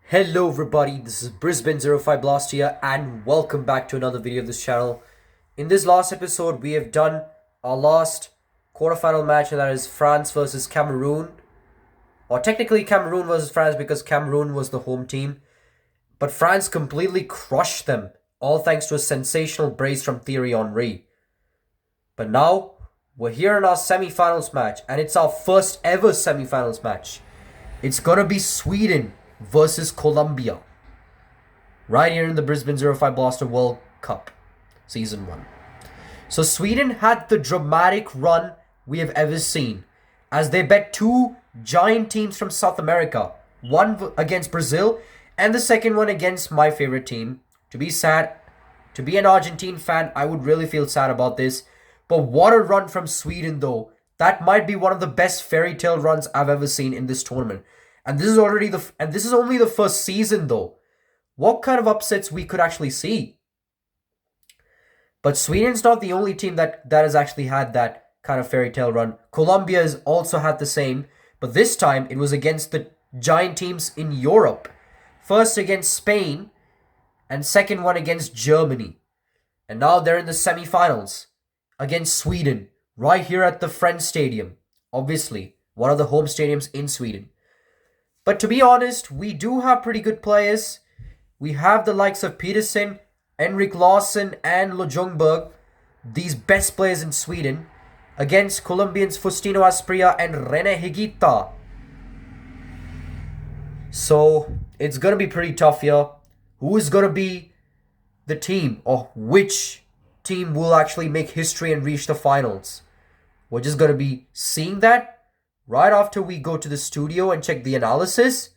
Hello everybody, this is Brisbane05Blaster here and welcome back to another video of this channel. In this last episode, we have done our last quarterfinal match, and that is France versus Cameroon. Or technically Cameroon versus France because Cameroon was the home team. But France completely crushed them, all thanks to a sensational brace from Thierry Henry. But now, we're here in our semi-finals match, and it's our first ever semi-finals match. It's gonna be Sweden versus Colombia. Right here in the Brisbane05Blaster World Cup Season 1. So Sweden had the dramatic run we have ever seen, as they bet two giant teams from South America. One against Brazil, and the second one against my favorite team. To be an Argentine fan, I would really feel sad about this. But what a run from Sweden though. That might be one of the best fairy tale runs I've ever seen in this tournament. And this is only the first season though. What kind of upsets we could actually see? But Sweden's not the only team that has actually had that kind of fairy tale run. Colombia has also had the same, but this time it was against the giant teams in Europe. First against Spain, and second one against Germany. And now they're in the semi-finals against Sweden, right here at the Friends Stadium. Obviously, one of the home stadiums in Sweden. But to be honest, we do have pretty good players. We have the likes of Peterson, Henrik Larsson, and Ljungberg, these best players in Sweden, against Colombians Faustino Asprilla and René Higuita. So, it's going to be pretty tough here. Who is going to be the team, or which team will actually make history and reach the finals? We're just going to be seeing that right after we go to the studio and check the analysis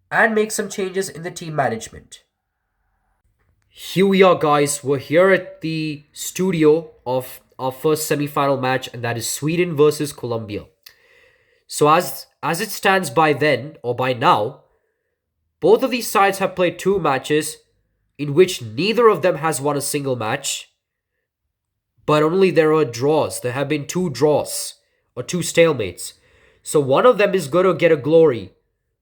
and make some changes in the team management. Here we are, guys. We're here at the studio of our first semi-final match, and that is Sweden versus Colombia. So as it stands by then, or by now, both of these sides have played two matches in which neither of them has won a single match, but only there are draws. There have been two draws, or two stalemates. So one of them is going to get a glory,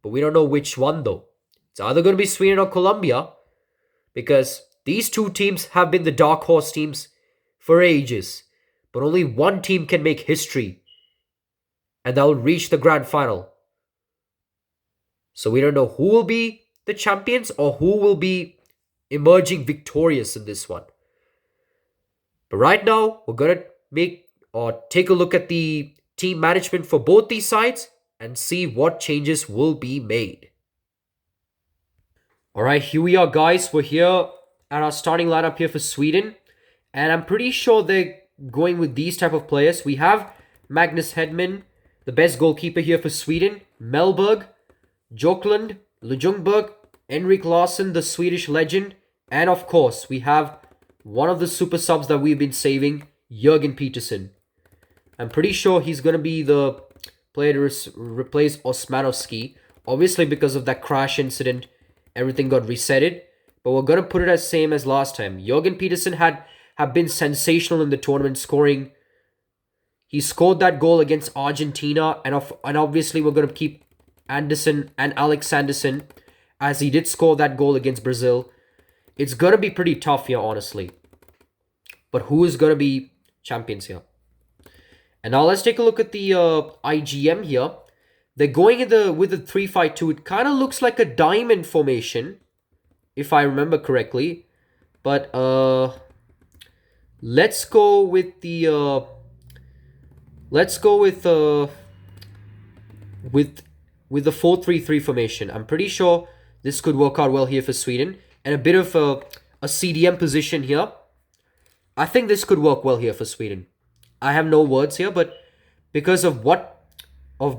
but we don't know which one though. It's either going to be Sweden or Colombia, because these two teams have been the dark horse teams for ages. But only one team can make history, and that will reach the grand final. So we don't know who will be the champions or who will be emerging victorious in this one. But right now, we're going to take a look at the team management for both these sides and see what changes will be made. Alright, here we are, guys. We're here at our starting lineup here for Sweden, and I'm pretty sure they're going with these type of players. We have Magnus Hedman, the best goalkeeper here for Sweden, Mellberg, Jokland, Ljungberg, Henrik Larsson, the Swedish legend, and of course, we have one of the super subs that we've been saving, Jürgen Peterson. I'm pretty sure he's going to be the player to replace Osmanovsky. Obviously, because of that crash incident, everything got resetted. But we're going to put it as same as last time. Jürgen Peterson have been sensational in the tournament, scoring. He scored that goal against Argentina. And obviously, we're going to keep Anderson and Alex Sanderson, as he did score that goal against Brazil. It's going to be pretty tough here, honestly. But who is going to be champions here? And now let's take a look at the IGM here. They're going with the 3-5-2. It kind of looks like a diamond formation, if I remember correctly. But let's go with the 4-3-3 formation. I'm pretty sure this could work out well here for Sweden, and a bit of a CDM position here. I think this could work well here for Sweden. I have no words here, but because of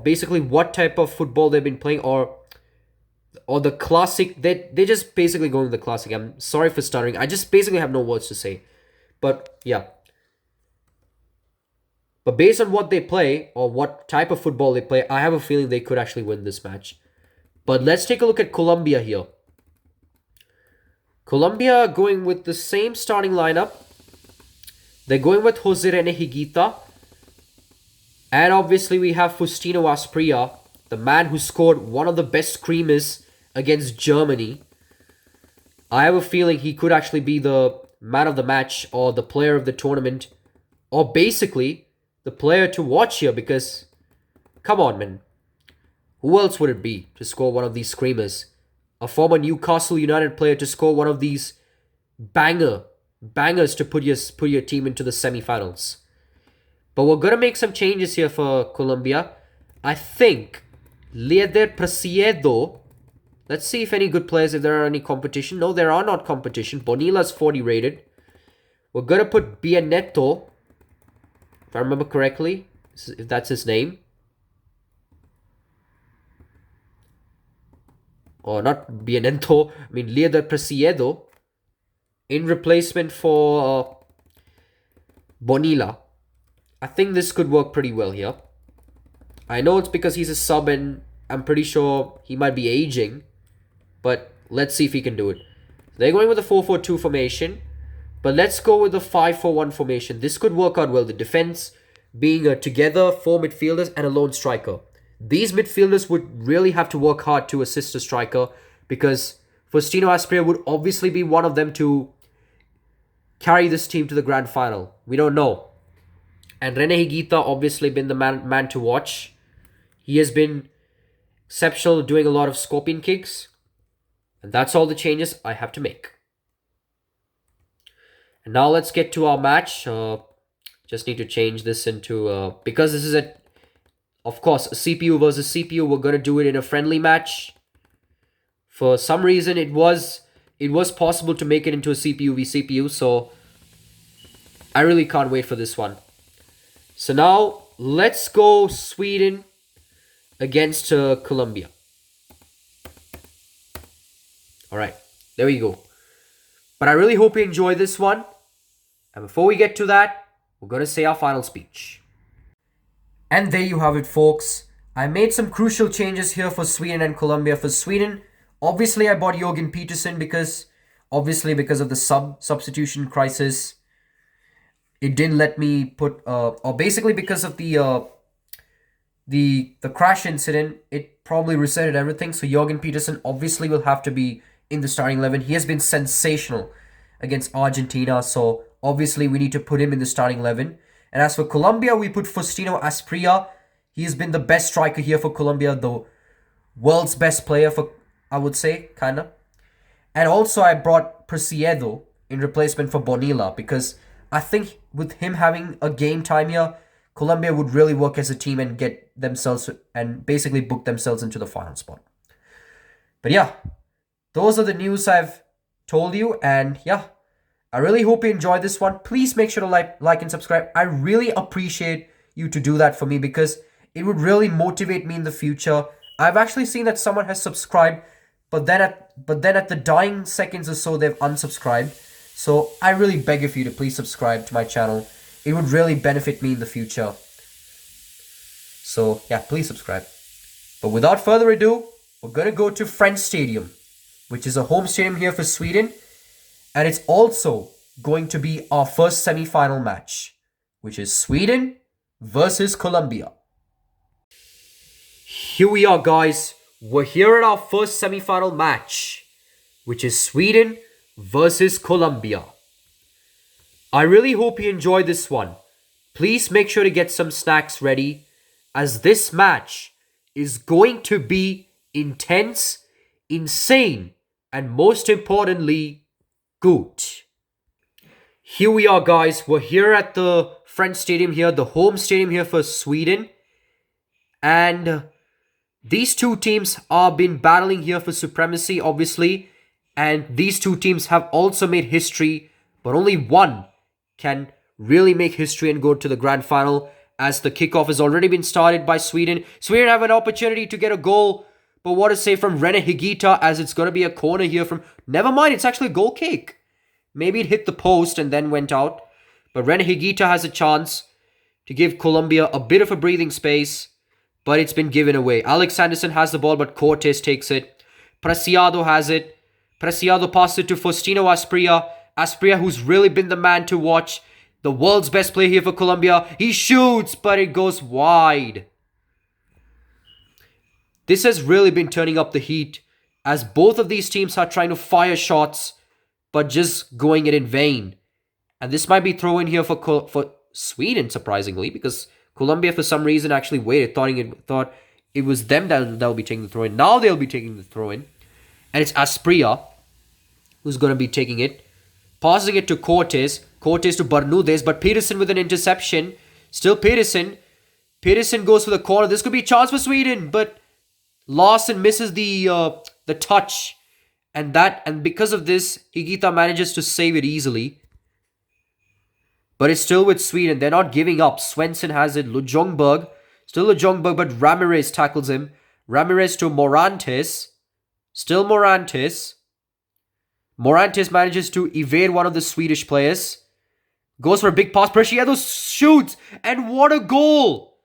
basically what type of football they've been playing, or the classic, they just basically going with the classic. I'm sorry for stuttering. I just basically have no words to say. But yeah. But based on what they play, or what type of football they play, I have a feeling they could actually win this match. But let's take a look at Colombia here. Colombia going with the same starting lineup. They're going with Jose René Higuita. And obviously we have Faustino Asprilla, the man who scored one of the best screamers against Germany, I have a feeling he could actually be the man of the match or the player of the tournament, or basically the player to watch here, because come on, man. Who else would it be to score one of these screamers? A former Newcastle United player to score one of these bangers to put your team into the semi-finals. But we're going to make some changes here for Colombia. I think Lieder Preciado. Let's see if any good players, if there are any competition. No, there are not competition. Bonilla's 40 rated. We're going to put Bianeto, if I remember correctly, if that's his name. Or not Bianeto, I mean Lieder Preciado, in replacement for Bonilla. I think this could work pretty well here. I know it's because he's a sub and I'm pretty sure he might be aging, but let's see if he can do it. They're going with a 4-4-2 formation, but let's go with the 5-4-1 formation. This could work out well. The defense being together, 4 midfielders and a lone striker. These midfielders would really have to work hard to assist a striker, because Faustino Asprilla would obviously be one of them to carry this team to the grand final. We don't know. And Rene Higuita obviously been the man to watch. He has been exceptional, doing a lot of scorpion kicks. And that's all the changes I have to make. And now let's get to our match. Just need to change this into... because this is of course, a CPU versus CPU, we're going to do it in a friendly match. For some reason, it was possible to make it into a CPU v CPU, so I really can't wait for this one. So now, let's go Sweden against Colombia. Alright, there we go. But I really hope you enjoy this one. And before we get to that, we're going to say our final speech. And there you have it, folks. I made some crucial changes here for Sweden and Colombia. For Sweden, obviously I bought Jorgen Peterson because of the substitution crisis. It didn't let me put, or basically because of the crash incident, it probably resetted everything. So Jorgen Peterson obviously will have to be in the starting 11. He has been sensational against Argentina, so obviously we need to put him in the starting 11. And as for Colombia, we put Faustino Asprilla. He has been the best striker here for Colombia, the world's best player for, I would say, kind of. And also I brought Preciado in replacement for Bonilla, because I think with him having a game time here, Colombia would really work as a team and get themselves, and basically book themselves into the final spot. But yeah, those are the news I've told you, and yeah, I really hope you enjoyed this one. Please make sure to like and subscribe. I really appreciate you to do that for me, because it would really motivate me in the future. I've actually seen that someone has subscribed, but then at the dying seconds or so, they've unsubscribed. So I really beg of you to please subscribe to my channel. It would really benefit me in the future. So yeah, please subscribe. But without further ado, we're going to go to Friends Stadium, which is a home stadium here for Sweden. And it's also going to be our first semi-final match, which is Sweden versus Colombia. Here we are, guys. We're here at our first semi-final match, which is Sweden versus Colombia. I really hope you enjoyed this one. Please make sure to get some snacks ready, as this match is going to be intense, insane, and most importantly, good. Here we are, guys. We're here at the Friends Stadium here, the home stadium here for Sweden. And these two teams have been battling here for supremacy, obviously. And these two teams have also made history, but only one can really make history and go to the grand final, as the kickoff has already been started by Sweden. Sweden have an opportunity to get a goal, but what to say from Rene Higuita, as it's going to be a corner here from... Never mind, it's actually a goal kick. Maybe it hit the post and then went out. But Rene Higuita has a chance to give Colombia a bit of a breathing space, but it's been given away. Alex Anderson has the ball, but Cortés takes it. Preciado has it. Preciado passes it to Faustino Asprilla. Asprilla, who's really been the man to watch. The world's best player here for Colombia. He shoots, but it goes wide. This has really been turning up the heat as both of these teams are trying to fire shots, but just going it in vain. And this might be throw in here for Sweden, surprisingly, because Colombia, for some reason, actually waited, thought it was them that will be taking the throw in. Now they'll be taking the throw in. And it's Asprilla who's going to be taking it. Passing it to Cortes. Cortes to Bermudez, but Peterson with an interception. Still Peterson. Peterson goes for the corner. This could be a chance for Sweden, but Larson misses the touch. And because of this, Higuita manages to save it easily. But it's still with Sweden. They're not giving up. Svensson has it. Ljungberg. Still Ljungberg, but Ramirez tackles him. Ramirez to Morantes. Still Morantes. Morantes manages to evade one of the Swedish players. Goes for a big pass. Preciado shoots. And what a goal!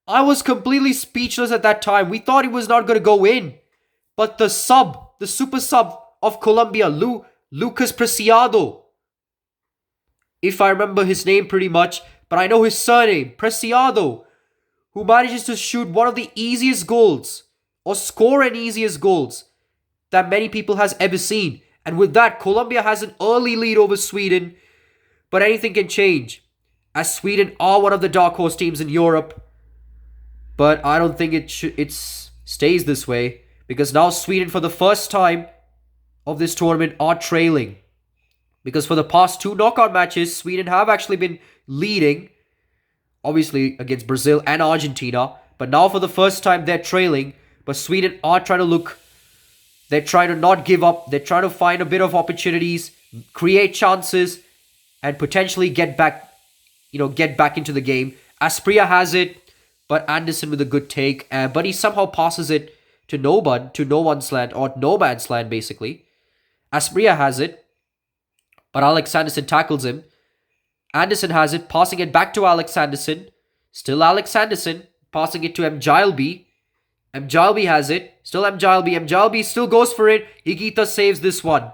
I was completely speechless at that time. We thought he was not going to go in. But the super sub of Colombia, Lucas Preciado. If I remember his name pretty much, but I know his surname, Preciado, who manages to shoot one of the easiest goals, or score an easiest goals, that many people has ever seen. And with that, Colombia has an early lead over Sweden, but anything can change, as Sweden are one of the dark horse teams in Europe. But I don't think it stays this way, because now Sweden, for the first time of this tournament, are trailing. Because for the past 2 knockout matches, Sweden have actually been leading, obviously against Brazil and Argentina. But now for the first time, they're trailing. But Sweden are trying to they're trying to not give up. They're trying to find a bit of opportunities, create chances, and potentially get back into the game. Asprilla has it, but Anderson with a good take. But he somehow passes it to no man's land, basically. Asprilla has it, but Alex Anderson tackles him. Anderson has it, passing it back to Alex Anderson. Still Alex Anderson, passing it to Mjilby. Mjilby has it. Still Mjilby. Mjilby still goes for it. Higuita saves this one.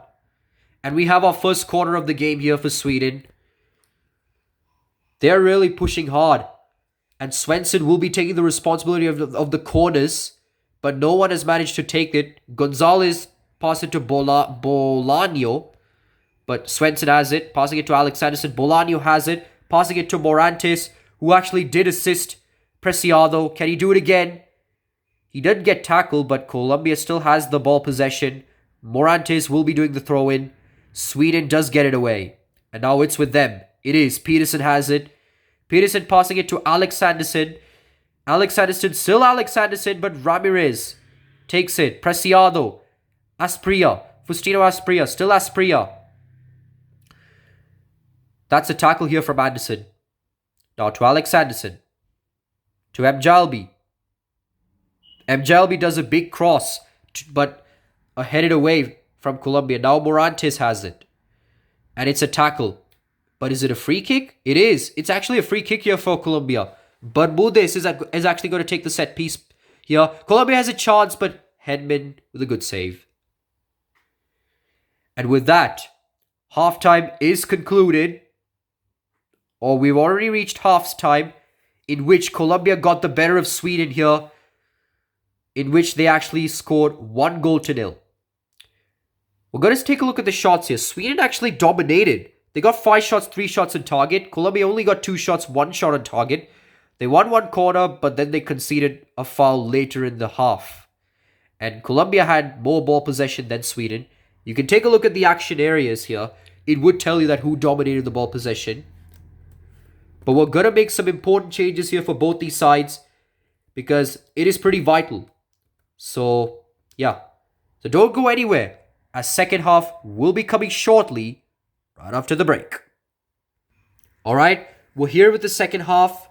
And we have our first corner of the game here for Sweden. They're really pushing hard. And Svensson will be taking the responsibility of the corners. But no one has managed to take it. Gonzalez passes it to Bolaño. But Svensson has it. Passing it to Alex Anderson. Bolaño has it. Passing it to Morantes, who actually did assist Preciado. Can he do it again? He did get tackled, but Colombia still has the ball possession. Morantes will be doing the throw-in. Sweden does get it away. And now it's with them. It is. Peterson has it. Peterson passing it to Alex Anderson. Alex Anderson, still Alex Anderson, but Ramirez takes it. Preciado. Asprilla. Faustino Asprilla. Still Asprilla. That's a tackle here from Anderson. Now to Alex Anderson. To Mjilby. Mjilby does a big cross, but headed away from Colombia. Now Morantes has it. And it's a tackle. But is it a free kick? It is. It's actually a free kick here for Colombia. Bermudez is actually going to take the set piece here. Colombia has a chance, but Hedman with a good save. And with that, halftime is concluded. Or we've already reached halftime, in which Colombia got the better of Sweden here, in which they actually scored 1-0. We're going to take a look at the shots here. Sweden actually dominated. They got 5 shots, 3 shots on target. Colombia only got 2 shots, 1 shot on target. They won 1 corner, but then they conceded a foul later in the half. And Colombia had more ball possession than Sweden. You can take a look at the action areas here. It would tell you that who dominated the ball possession. But we're going to make some important changes here for both these sides, because it is pretty vital. So, yeah. So don't go anywhere, as second half will be coming shortly, right after the break. Alright, we're here with the second half.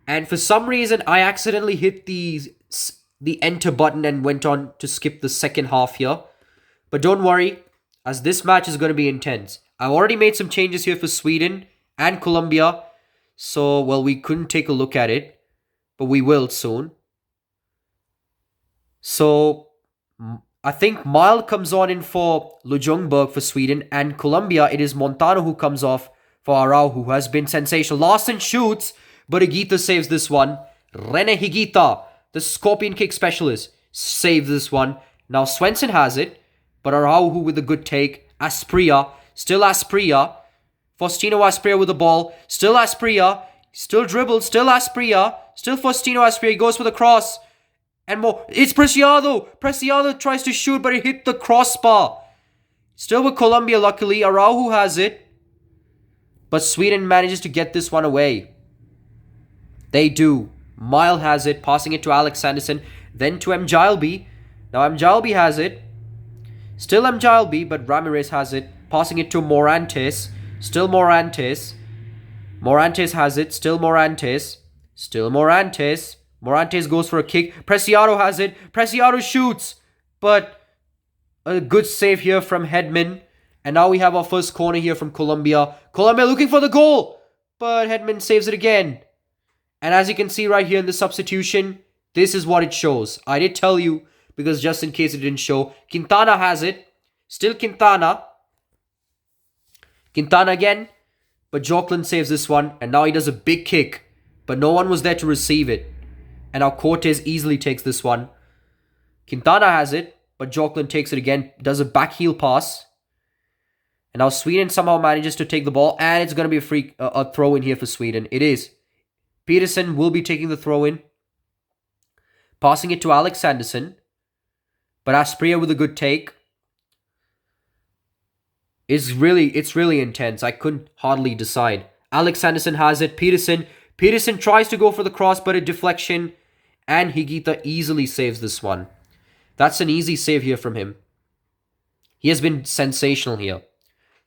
And for some reason, I accidentally hit the enter button and went on to skip the second half here. But don't worry, as this match is going to be intense. I've already made some changes here for Sweden and Colombia. So, well, we couldn't take a look at it, but we will soon. So, I think Mild comes on in for Ljungberg for Sweden, and Colombia, it is Montano who comes off for Arau, who has been sensational. Larson shoots, but Higuita saves this one. Rene Higuita, the scorpion kick specialist, saves this one. Now Svensson has it, but Araujo with a good take. Asprilla, still Asprilla. Faustino Asprilla with the ball. Still Asprilla. Still dribbled. Still Asprilla. Still Faustino Asprilla. He goes for the cross. And more. It's Preciado. Preciado tries to shoot, but it hit the crossbar. Still with Colombia, luckily. Araujo has it. But Sweden manages to get this one away. They do. Mile has it, passing it to Alex Sanderson. Then to Mjilby. Now Mjilby has it. Still Mjilby, but Ramirez has it. Passing it to Morantes. Still Morantes. Morantes has it. Still Morantes. Still Morantes. Morantes goes for a kick. Preciado has it. Preciado shoots. But a good save here from Hedman. And now we have our first corner here from Colombia. Colombia looking for the goal. But Hedman saves it again. And as you can see right here in the substitution, this is what it shows. I did tell you, because just in case it didn't show. Quintana has it. Still Quintana. Quintana again. But Joklan saves this one. And now he does a big kick. But no one was there to receive it. And now Cortez easily takes this one. Quintana has it. But Joklan takes it again. Does a back heel pass. And now Sweden somehow manages to take the ball. And it's going to be a throw in here for Sweden. It is. Peterson will be taking the throw in. Passing it to Alex Sanderson. But Asprilla with a good take. It's really intense. I couldn't hardly decide. Alex Sanderson has it. Peterson tries to go for the cross, but a deflection. And Higuita easily saves this one. That's an easy save here from him. He has been sensational here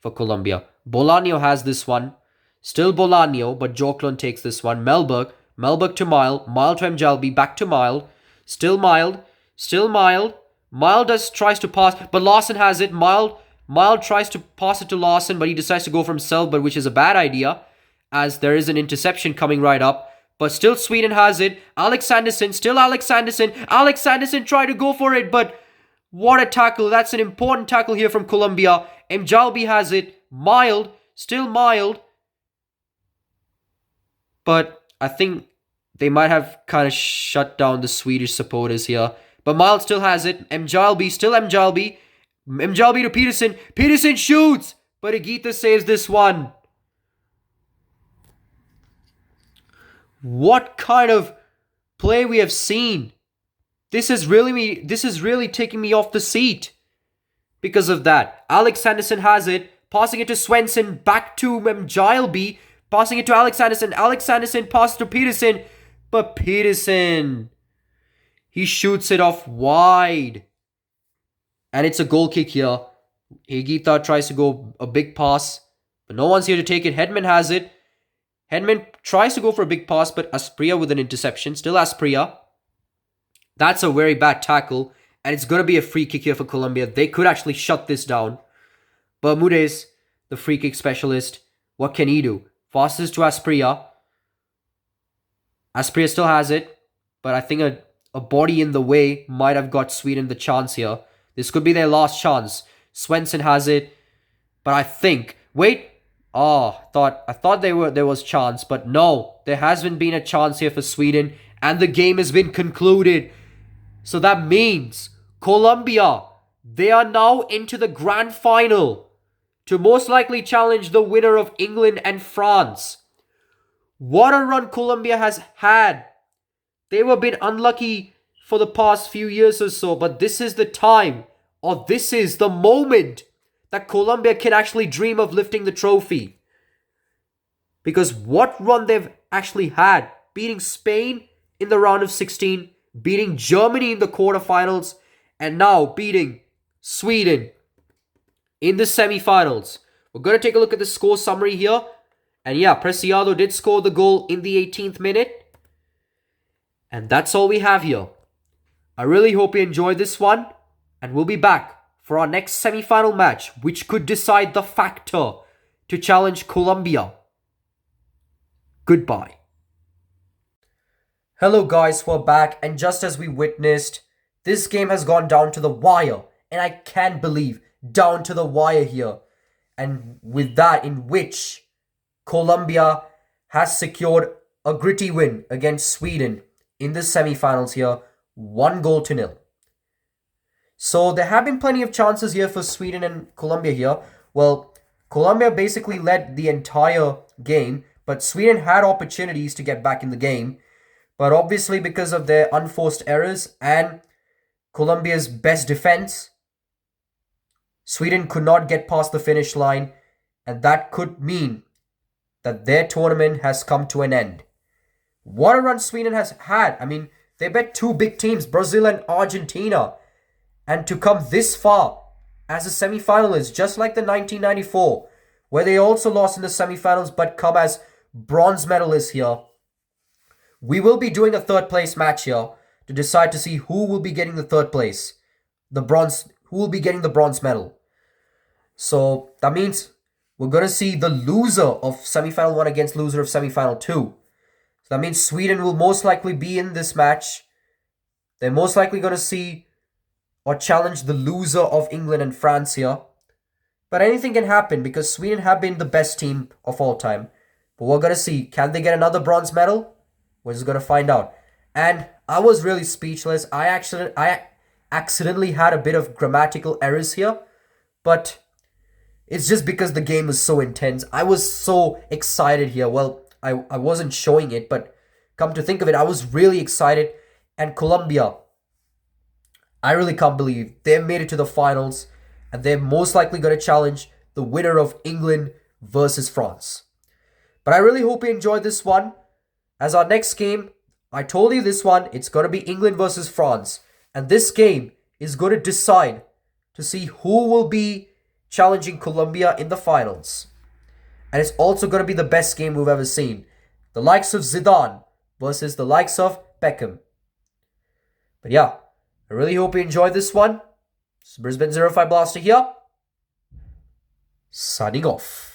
for Colombia. Bolaño has this one. Still Bolaño, but Joklan takes this one. Melberg to Mile. Mile to Mjilby. Back to Mile. Still Mild. Mile tries to pass, but Larson has it. Mile tries to pass it to Larson, but he decides to go for himself, but which is a bad idea, as there is an interception coming right up. But still Sweden has it. Alex Sanderson tried to go for it, but what a tackle. That's an important tackle here from Colombia. Mjilby has it. Still Mild. But I think they might have kind of shut down the Swedish supporters here. But Mild still has it. Mjilby. Mjilby to Peterson. Peterson shoots. But Higuita saves this one. What kind of play we have seen. This is really taking me off the seat because of that. Alex Sanderson has it. Passing it to Svensson. Back to Mjilby. Passing it to Alex Sanderson. Alex Sanderson passes to Peterson. But Peterson, he shoots it off wide. And it's a goal kick here. Higuita tries to go a big pass. But no one's here to take it. Hedman has it. Hedman tries to go for a big pass. But Asprilla with an interception. Still Asprilla. That's a very bad tackle. And it's going to be a free kick here for Colombia. They could actually shut this down. Bermudez, the free kick specialist. What can he do? Passes to Asprilla. Asprilla still has it. But I think a body in the way might have got Sweden the chance here. This could be their last chance. Svensson has it. But I think... Wait. Oh, I thought there was chance. But no. There hasn't been a chance here for Sweden. And the game has been concluded. So that means Colombia, they are now into the grand final to most likely challenge the winner of England and France. What a run Colombia has had. They were a bit unlucky for the past few years or so, but this is the time, or this is the moment that Colombia can actually dream of lifting the trophy. Because what run they've actually had, beating Spain in the round of 16, beating Germany in the quarterfinals, and now beating Sweden in the semi-finals. We're going to take a look at the score summary here. And yeah, Preciado did score the goal in the 18th minute. And that's all we have here. I really hope you enjoyed this one. And we'll be back for our next semi-final match, which could decide the factor to challenge Colombia. Goodbye. Hello guys, we're back, and just as we witnessed, this game has gone down to the wire, and I can't believe down to the wire here. And with that, in which Colombia has secured a gritty win against Sweden in the semi-finals here, 1-0. So there have been plenty of chances here for Sweden and Colombia here. Well, Colombia basically led the entire game, but Sweden had opportunities to get back in the game. But obviously, because of their unforced errors and Colombia's best defense, Sweden could not get past the finish line, and that could mean that their tournament has come to an end. What a run Sweden has had. I mean, they bet two big teams, Brazil and Argentina, and to come this far as a semi-finalist, just like the 1994, where they also lost in the semi-finals but come as bronze medalists here. We will be doing a third place match here to decide to see who will be getting the third place, who will be getting the bronze medal. So that means we're going to see the loser of semi-final 1 against loser of semi-final 2. So that means Sweden will most likely be in this match. They're most likely going to see or challenge the loser of England and France here. But anything can happen because Sweden have been the best team of all time. But we're going to see, can they get another bronze medal? We're just going to find out. And I was really speechless. I accidentally had a bit of grammatical errors here. But it's just because the game was so intense. I was so excited here. Well, I wasn't showing it, but come to think of it, I was really excited. And Colombia, I really can't believe they made it to the finals, and they're most likely going to challenge the winner of England versus France. But I really hope you enjoyed this one. As our next game, I told you this one, it's going to be England versus France. And this game is going to decide to see who will be challenging Colombia in the finals. And it's also going to be the best game we've ever seen. The likes of Zidane versus the likes of Beckham. But yeah, I really hope you enjoyed this one. This is Brisbane05Blaster here. Signing off.